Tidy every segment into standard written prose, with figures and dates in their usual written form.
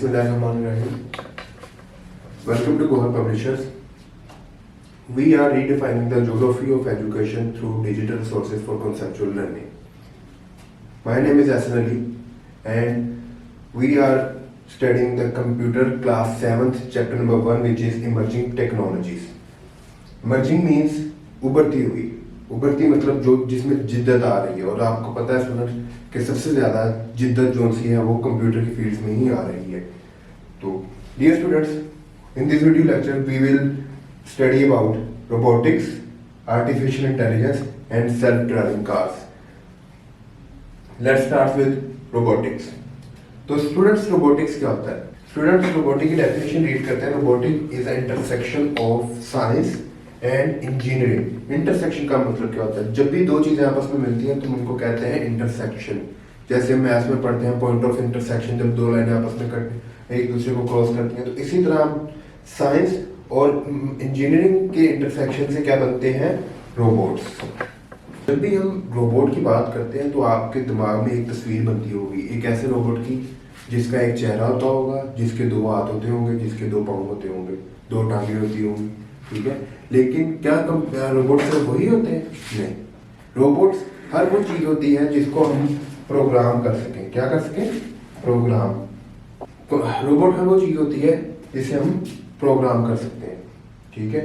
Bismillahirrahmanirrahim. Welcome to Gohar Publishers. We are redefining the geography of education through digital resources for conceptual learning. My name is Hassan Ali and we are studying the computer class 7th chapter number 1, which is emerging technologies. Emerging means उभरती हुई, उभरती मतलब जो जिसमें जिद्दत आ रही है, और आपको पता है स्टूडेंट कि सबसे ज़्यादा जिद्दत जो सी है वो कंप्यूटर की फील्ड में ही आ रही है. तो dear students, in this video lecture we will study about robotics, artificial intelligence and self driving cars. Let's start with robotics. तो स्टूडेंट्स, रोबोटिक्स क्या होता है? स्टूडेंट्स, रोबोटिक की डेफिनेशन रीड करते हैं. Robotic is a intersection of science and engineering. Intersection का मतलब क्या होता है? जब भी दो चीजें आपस में मिलती हैं तो हम उनको कहते हैं इंटरसेक्शन. जैसे मैथ्स में पढ़ते हैं पॉइंट ऑफ इंटरसेक्शन, जब दो लाइनें आपस में एक दूसरे को क्रॉस करती हैं. तो इसी तरह हम साइंस और इंजीनियरिंग के इंटरसेक्शन से क्या बनते हैं? रोबोट्स. जब भी हम रोबोट की बात करते हैं तो आपके दिमाग में एक तस्वीर बनती होगी एक ऐसे रोबोट की जिसका एक चेहरा होता होगा, जिसके दो हाथ होते होंगे, जिसके दो पाँव होते होंगे, दो टांगें होती होंगी. ठीक है, लेकिन क्या रोबोट्स सिर्फ वही होते हैं? नहीं. रोबोट्स हर वो चीज होती है जिसको हम प्रोग्राम कर सकें. क्या कर सकें? प्रोग्राम. रोबोट हर वो चीज होती है जिसे हम प्रोग्राम कर सकते हैं. ठीक है,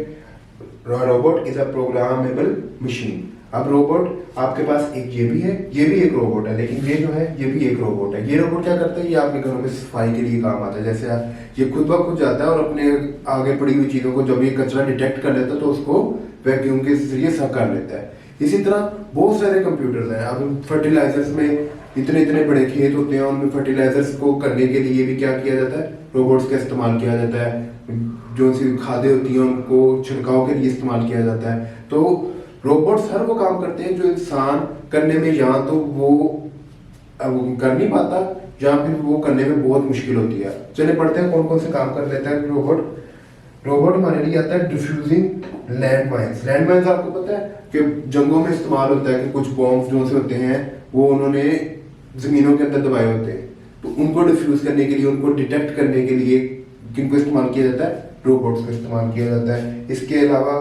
robot is a programmable machine. अब रोबोट आपके पास एक ये भी है, ये भी एक रोबोट है, लेकिन ये जो है ये भी एक रोबोट है. ये रोबोट क्या करता है? ये आपके घरों में सफाई के लिए काम आता है. जैसे ये खुद ब खुद जाता है और अपने आगे पड़ी हुई चीजों को जब ये कचरा डिटेक्ट कर लेता है तो उसको वैक्यूम के जरिए साफ कर लेता है. इसी तरह बहुत सारे कंप्यूटर्स हैं. अब फर्टिलाइजर्स में इतने इतने बड़े खेत होते हैं, उनमें फर्टिलाइजर्स को करने के लिए भी क्या किया जाता है? रोबोट्स का इस्तेमाल किया जाता है. जो सी खादें होती हैं उनको छिड़काव के लिए इस्तेमाल किया जाता है. तो रोबोट्स हर वो काम करते हैं जो इंसान करने में या तो वो कर नहीं पाता या फिर वो करने में बहुत मुश्किल होती है. चलिए पढ़ते हैं कौन कौन से काम कर लेता है रोबोट. रोबोट हमारे लिए आता है defusing land mines. Land mines आपको पता है कि जंगों में इस्तेमाल होता है कि कुछ बॉम्ब जो से होते हैं वो उन्होंने जमीनों के अंदर दबाए होते हैं, तो उनको डिफ्यूज करने के लिए, उनको डिटेक्ट करने के लिए किनको इस्तेमाल किया जाता है? रोबोट्स का इस्तेमाल किया जाता है. इसके अलावा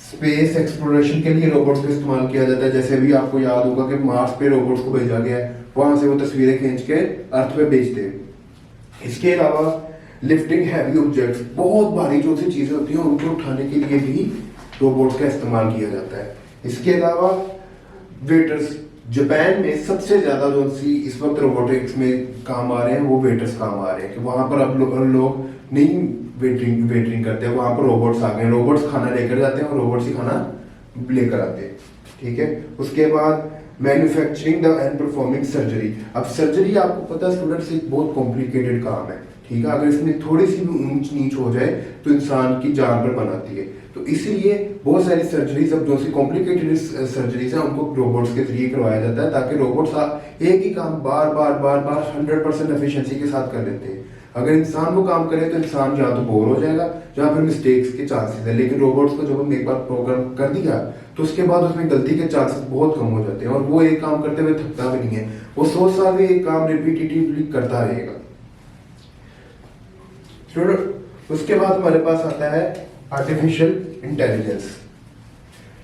स्पेस एक्सप्लोरेशन के लिए रोबोट्स का इस्तेमाल किया जाता है. जैसे भी आपको याद होगा कि मार्स पे रोबोट्स को भेजा गया है, वहां से वो तस्वीरें खींच के अर्थ पे भेजते हैं. इसके अलावा लिफ्टिंग हैवी ऑब्जेक्ट्स, बहुत भारी जो सी चीजें होती हैं उनको उठाने के लिए भी रोबोट्स का इस्तेमाल किया जाता है. इसके अलावा वेटर्स, जापान में सबसे ज्यादा जो सी इस वक्त रोबोटिक्स में काम आ रहे हैं वो वेटर्स काम आ रहे हैं कि वहां पर अब लोग नहीं वेटरिंग करते हैं, वहां पर रोबोट्स आ गए. रोबोट्स खाना लेकर जाते हैं और रोबोट्स ही खाना लेकर आते हैं. ठीक है, उसके बाद manufacturing the end performing surgery. अब सर्जरी आपको पता है स्टूडेंट्स एक बहुत कॉम्प्लिकेटेड काम है. ठीक है, अगर इसमें थोड़ी सी भी ऊंच नीच हो जाए तो इंसान की जान पर बनाती है. तो इसीलिए बहुत सारी सर्जरीज, अब जो सी कॉम्प्लिकेटेड सर्जरीज है उनको रोबोट्स के जरिए करवाया जाता है ताकि रोबोट्स एक ही काम बार बार बार बार 100% एफिशिएंसी के साथ कर लेते हैं. अगर इंसान वो काम करे तो इंसान या तो बोर हो जाएगा या फिर मिस्टेक्स के चांसेस है. लेकिन रोबोट्स को जब हम एक बार प्रोग्राम कर दिया तो उसके बाद उसमें गलती के चांसेस बहुत कम हो जाते हैं और वो एक काम करते हुए थकता भी नहीं है. वो 100 साल में एक काम रिपीटेटिवली करता रहेगा. उसके बाद हमारे पास आता है artificial intelligence.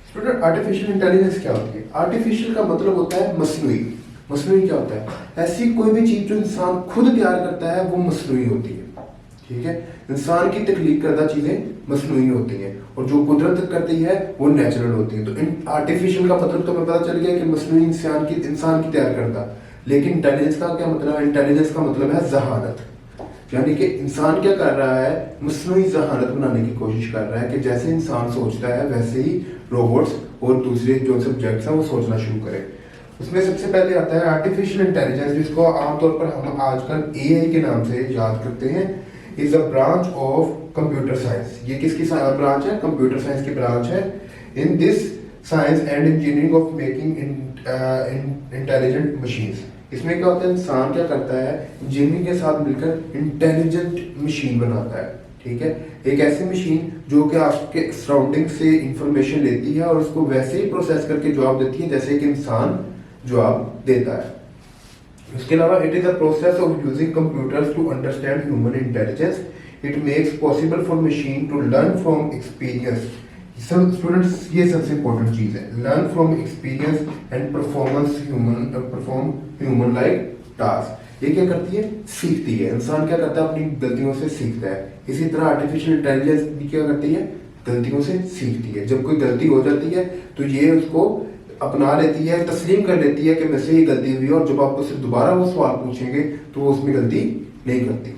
Student, artificial intelligence क्या होती है? आर्टिफिशियल का मतलब होता है मसनूई. मसनूई क्या होता है? ऐसी कोई भी चीज जो इंसान खुद तैयार करता है वो मसनूई होती है. ठीक है, इंसान की तख्लीक करदा चीजें मसनूई होती हैं और जो कुदरत करती है वो नेचुरल होती है. तो आर्टिफिशियल का मतलब तो हमें पता चल गया कि मसनूई इंसान की तैयार करता. लेकिन इंटेलिजेंस का क्या मतलब है? इंटेलिजेंस का मतलब है जहानत. यानी कि इंसान क्या कर रहा है? मसनूई जहानत बनाने की कोशिश कर रहा है कि जैसे इंसान सोचता है वैसे ही रोबोट्स और दूसरे जो सब्जेक्ट्स हैं वो सोचना शुरू करें. उसमें सबसे पहले आता है आर्टिफिशियल इंटेलिजेंस, जिसको आमतौर पर हम आजकल एआई के नाम से याद करते हैं. Is a branch of computer science. ये किसकी ब्रांच है? कंप्यूटर साइंस की ब्रांच है. In this science and engineering of making intelligent machines. इसमें क्या होता है? इंसान क्या करता है? इंजीनियरिंग के साथ मिलकर इंटेलिजेंट मशीन बनाता है. ठीक है, एक ऐसी मशीन जो कि आपके सराउंडिंग से इंफॉर्मेशन लेती है और उसको वैसे ही प्रोसेस करके जवाब देती है जैसे कि इंसान जवाब देता है. उसके अलावा it is a process of using computers to understand human intelligence. It makes possible for machine to learn from experience. सब स्टूडेंट्स ये सबसे इंपॉर्टेंट चीज है, learn from experience and perform human like task. ये क्या करती है, सीखती है। इंसान क्या करता है, अपनी गलतियों से सीखता है। इसी तरह आर्टिफिशियल इंटेलिजेंस भी क्या करती है, गलतियों से सीखती है। जब कोई गलती हो जाती है तो ये उसको अपना लेती है, तस्लीम कर लेती है कि मुझसे ये गलती हुई, और जब आप उससे दोबारा वो सवाल पूछेंगे तो वो उसमें गलती नहीं करती।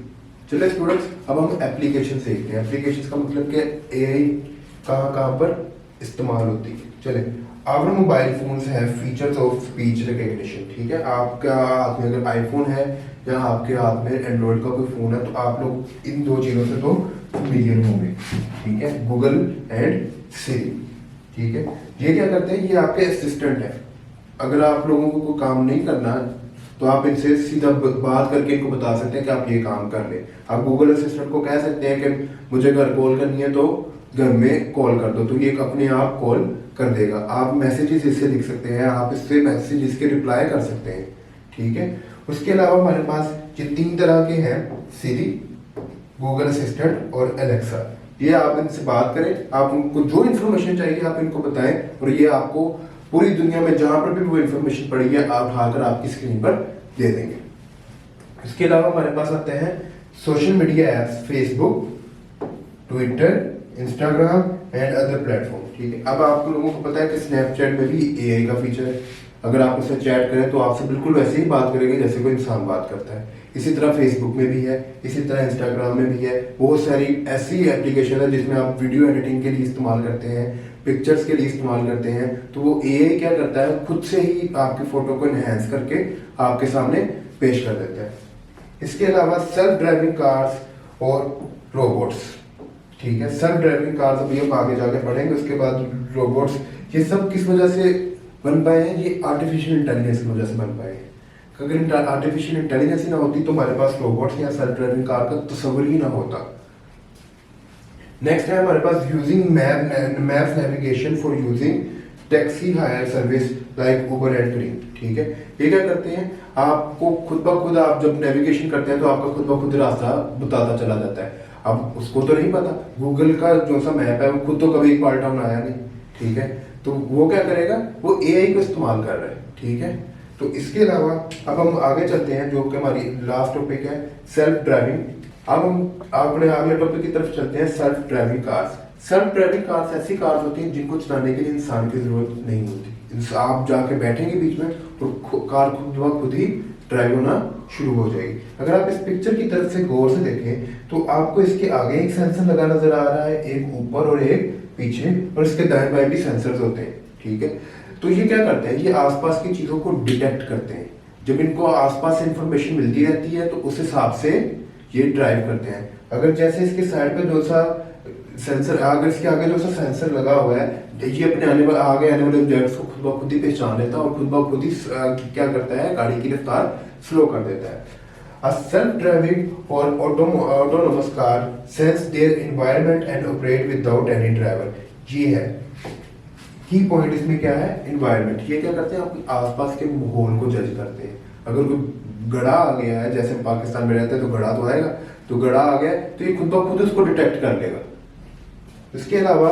चलिए स्टूडेंट्स, अब हम एप्लीकेशन सीखते हैं। एप्लीकेशन का मतलब कि एआई कहाँ कहाँ पर इस्तेमाल होती है। चले, our mobile phones have features of speech recognition. ठीक है, आपका हाथ में अगर आईफोन है या आपके हाथ में एंड्रॉइड का कोई फोन है तो आप लोग इन दो चीज़ों से तो फेमिलियर होंगे। ठीक है, गूगल एंड सिरी। ठीक है, ये क्या करते हैं, ये आपके असिस्टेंट है। अगर आप लोगों को कोई काम नहीं करना तो आप इनसे सीधा बात करके इनको बता सकते हैं कि आप ये काम कर लें। आप गूगल असिस्टेंट को कह सकते हैं कि मुझे घर कॉल करनी है तो घर में कॉल कर दो, तो ये अपने आप कॉल कर देगा। आप मैसेजेस इससे लिख सकते हैं, आप इससे मैसेज इसके रिप्लाई कर सकते हैं। ठीक है, उसके अलावा हमारे पास ये 3 तरह के हैं, सिरी, गूगल असिस्टेंट और एलेक्सा। ये आप इनसे बात करें, आप उनको जो इन्फॉर्मेशन चाहिए आप इनको बताएं और ये आपको पूरी दुनिया में जहां पर भी वो इन्फॉर्मेशन पड़ी है आप उठाकर आपकी स्क्रीन पर दे देंगे। इसके अलावा हमारे पास आते हैं social media apps, Facebook, Twitter, Instagram and other platform. ठीक है, अब आप लोगों को पता है कि स्नैपचैट में भी एआई का फीचर है। अगर आप उससे चैट करें तो आपसे बिल्कुल वैसे ही बात करेंगे जैसे कोई इंसान बात करता है। इसी तरह फेसबुक में भी है, इसी तरह इंस्टाग्राम में भी है। बहुत सारी ऐसी एप्लीकेशन है जिसमें आप वीडियो एडिटिंग के लिए इस्तेमाल करते हैं, पिक्चर्स के लिए इस्तेमाल करते हैं, तो वो एआई क्या करता है, खुद से ही आपकी फोटो को एनहेंस करके आपके सामने पेश कर देता है। इसके अलावा सेल्फ ड्राइविंग कार्स और रोबोट्स। ठीक है, सेल्फ ड्राइविंग कार्स अभी हम आगे जाके पढ़ेंगे। उसके बाद रोबोट्स, ये सब किस वजह से बन पाए हैं, ये आर्टिफिशियल इंटेलिजेंस की वजह से बन पाए हैं। अगर आर्टिफिशियल इंटेलिजेंस ही ना होती तो हमारे पास रोबोट्स या सेल्फ ड्राइविंग कार का तस्वर ही ना होता। नेक्स्ट है हमारे पास using maps navigation for using taxi hire service like Uber and Careem. ठीक है, ये क्या करते हैं, आपको खुद ब खुद आप जब नेविगेशन करते हैं तो आपका खुद ब खुद रास्ता बताता चला जाता है। अब उसको तो नहीं पता, गूगल का जो सा मैप है वो खुद तो कभी पार्ट टाउन आया नहीं। ठीक है, तो वो क्या करेगा, वो एआई को इस्तेमाल कर रहा है। ठीक है, तो इसके अलावा अब हम आगे चलते हैं, जो कि हमारी लास्ट टॉपिक है सेल्फ ड्राइविंग। अब हम अपने अगले टॉपिक की तरफ चलते हैं, self driving cars. Self driving cars ऐसी कार्स होती हैं जिनको चलाने के लिए इंसान की जरूरत नहीं होती। आप जाके बैठेंगे बीच में और कार खुद ब खुद ही ड्राइव होना शुरू हो जाएगी। अगर आप इस पिक्चर की तरफ से गौर से देखें तो आपको इसके आगे एक सेंसर लगा नजर आ रहा है, एक ऊपर और एक पीछे, और इसके दाएं बाएं भी सेंसर्स होते हैं। ठीक है, तो ये क्या करते हैं, ये आसपास की चीजों को डिटेक्ट करते हैं। जब इनको आसपास से इंफॉर्मेशन मिलती रहती है तो उस हिसाब से ये ड्राइव करते हैं। अगर जैसे इसके साइड पे जो सा सेंसर, अगर इसके आगे जो सा सेंसर लगा हुआ है, ये अपने आगे आने वाले ऑब्जेक्ट्स को खुद ब खुद ही पहचान लेता है और खुद ब खुद ही क्या करता है, गाड़ी की रफ्तार स्लो कर देता है। A self-driving or autonomous car sense their environment and operate without any driver। ये है की पॉइंट, इसमें क्या है, एनवायरनमेंट। ये क्या करते हैं, अपने आसपास के माहौल को जज करते हैं। अगर कोई गड़ा आ गया है, जैसे पाकिस्तान में रहते हैं तो गड़ा तो आएगा, तो गड़ा आ गया तो ये खुद ब खुद उसको डिटेक्ट कर लेगा। इसके अलावा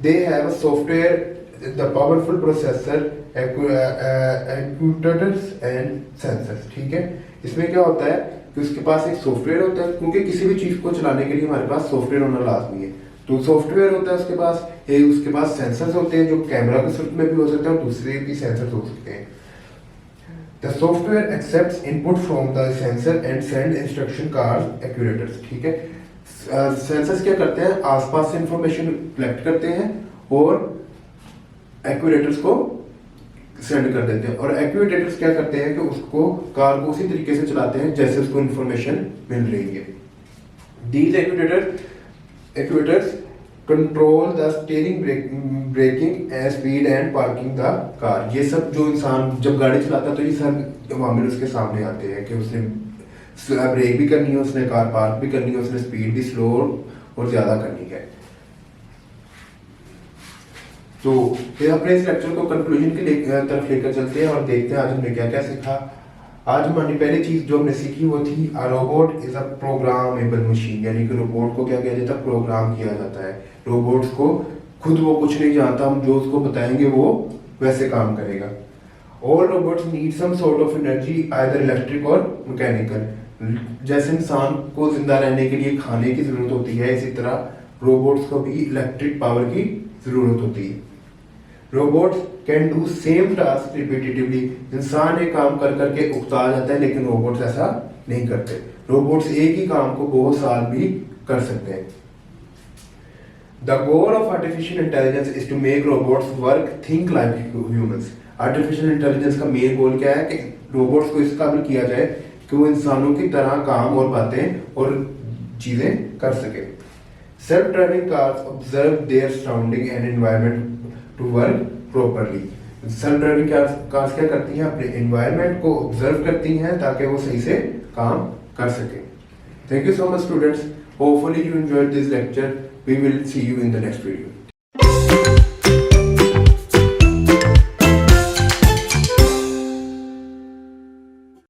they have a software the powerful processor actuators and sensors. ठीक है, इसमें क्या होता है कि उसके पास एक सॉफ्टवेयर होता है, क्योंकि किसी भी चीज को चलाने के लिए हमारे पास सॉफ्टवेयर होना लाजमी है। तो सॉफ्टवेयर होता है उसके पास सेंसर्स होते हैं जो कैमरा के सूरत में भी हो सकते हैं और दूसरे भी सेंसर्स हो सकते हैं। The software accepts input from the sensor and send instruction cars actuators. ठीक है, सेंसर्स क्या करते हैं, आसपास से इंफॉर्मेशन कलेक्ट करते हैं और एक्यूरेटर्स को सेंड कर देते हैं। और एक्यूएटर्स क्या करते हैं कि उसको कार को उसी तरीके से चलाते हैं जैसे उसको इंफॉर्मेशन मिल रही है। These actuators control the steering, braking, speed and parking the car। ये सब जो इंसान जब गाड़ी चलाता है तो ये सब मामले उसके सामने आते हैं कि उसने ब्रेक भी करनी है, उसने कार पार्क भी करनी है, उसने स्पीड भी स्लो और ज्यादा करनी है। तो फिर अपने इस लेक्चर को कंक्लूजन की तरफ लेकर चलते हैं और देखते हैं आज हमने क्या क्या सीखा। आज हमारी पहली चीज जो हमने सीखी वो थी a robot is a programmable machine, यानी कि रोबोट को क्या किया जाता है, प्रोग्राम किया जाता है। रोबोट्स को खुद वो कुछ नहीं जानता, हम जो उसको बताएंगे वो वैसे काम करेगा। All robots need some sort of energy, either electric और मैकेनिकल। जैसे इंसान को जिंदा रहने के लिए खाने की जरूरत होती है, इसी तरह रोबोट्स को भी इलेक्ट्रिक पावर की जरूरत होती है। Robots can do same task repetitively. इंसान एक काम कर करके उकता जाता है, लेकिन रोबोट्स ऐसा नहीं करते। रोबोट्स एक ही काम को बहुत साल भी कर सकते हैं। The goal of artificial intelligence is to make robots work think like humans. Artificial intelligence का मेन गोल क्या है कि रोबोट्स को इस काबिल किया जाए कि वो इंसानों की तरह काम और बातें और चीजें कर सके। Self driving cars observe their surrounding and environment to work properly. Self driving cars क्या करती हैं, अपने एनवायरनमेंट को ऑब्जर्व करती हैं ताकि वो सही से काम कर सके। Thank you so much students, hopefully you enjoyed this lecture. We will see you in the next video.